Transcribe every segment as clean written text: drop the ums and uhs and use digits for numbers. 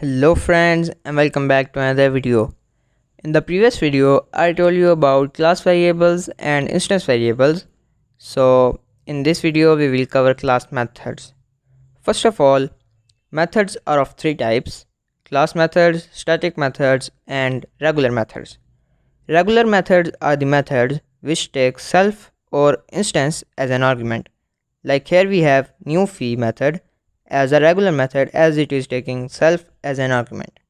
Hello friends and welcome back to another video. In the previous video I told you about class variables and instance variables. So in this video we will cover class methods. First of all, methods are of three types: class methods, static methods and regular methods. Regular methods are the methods which take self or instance as an argument. Like here we have new fee method as a regular method as it is taking self as an argument.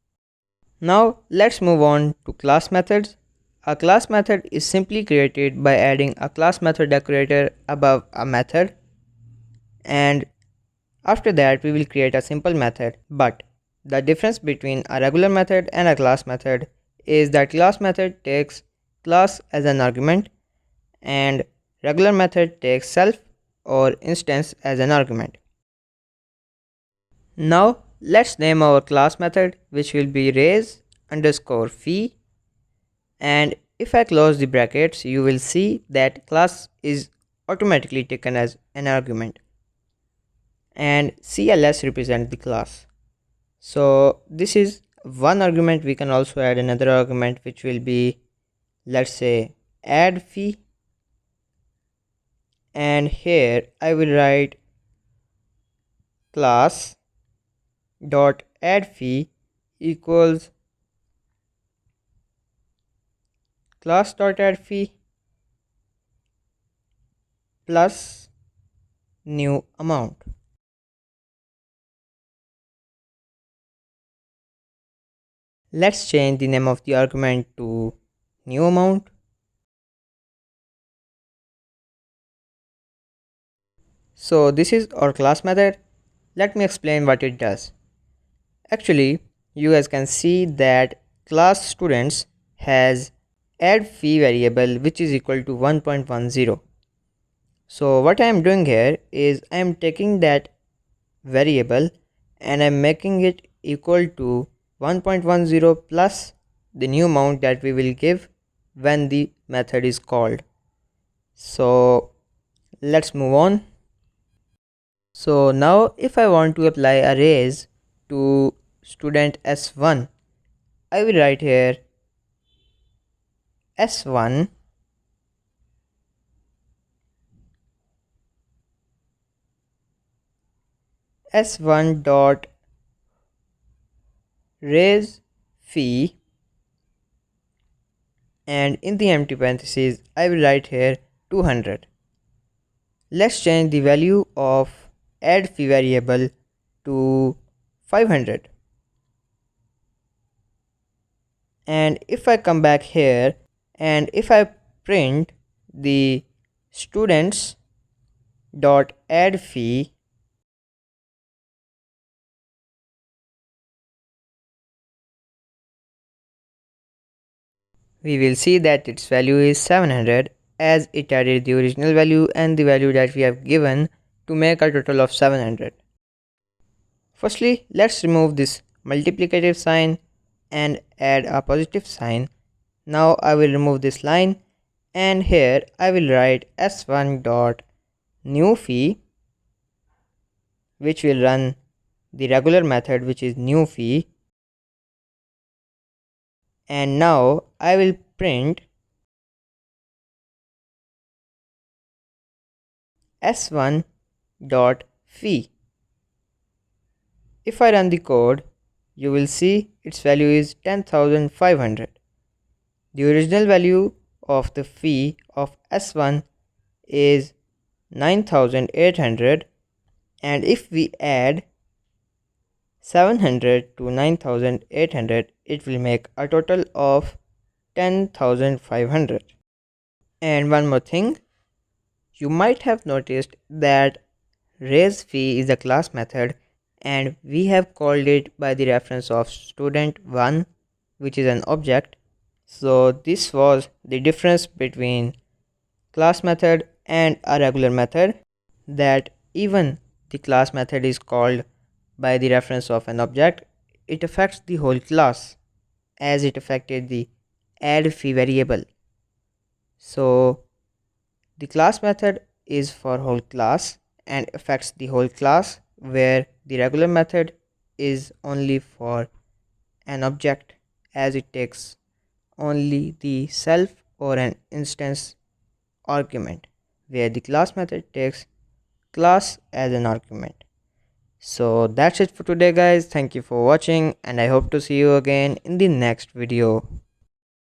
Now let's move on to class methods. A class method is simply created by adding a class method decorator above a method, and after that we will create a simple method. But the difference between a regular method and a class method is that class method takes class as an argument and regular method takes self or instance as an argument. Now let's name our class method, which will be raise underscore fee, and if I close the brackets you will see that class is automatically taken as an argument and CLS represent the class. So this is one argument. We can also add another argument which will be, let's say, add fee, and here I will write class dot add fee equals class dot add fee plus new amount. Let's change the name of the argument to new amount. So this is our class method. Let me explain what it does. Actually, you guys can see that class students has add fee variable which is equal to 1.10. So what I am doing here is I am taking that variable and I am making it equal to 1.10 plus the new amount that we will give when the method is called. So let's move on. So now if I want to apply a raise to student S1, I will write here S1 S1 dot raise fee, and in the empty parentheses I will write here 200. Let's change the value of add fee variable to 500, and if I come back here and if I print the students dot add fee, we will see that its value is 700 as it added the original value and the value that we have given to make a total of 700. Firstly, let's remove this multiplicative sign and add a positive sign. Now I will remove this line and here I will write s1 dot new fee, which will run the regular method which is new fee, and now I will print s1 dot fee. If I run the code, you will see its value is 10,500. The original value of the fee of S1 is 9,800, and if we add 700 to 9,800, it will make a total of 10,500. And one more thing, you might have noticed that raise fee is a class method and we have called it by the reference of student1, which is an object. So this was the difference between class method and a regular method, that even the class method is called by the reference of an object, it affects the whole class as it affected the add fee variable. So the class method is for whole class and affects the whole class, where the regular method is only for an object, as it takes only the self or an instance argument, where the class method takes class as an argument. So that's it for today guys. Thank you for watching and I hope to see you again in the next video.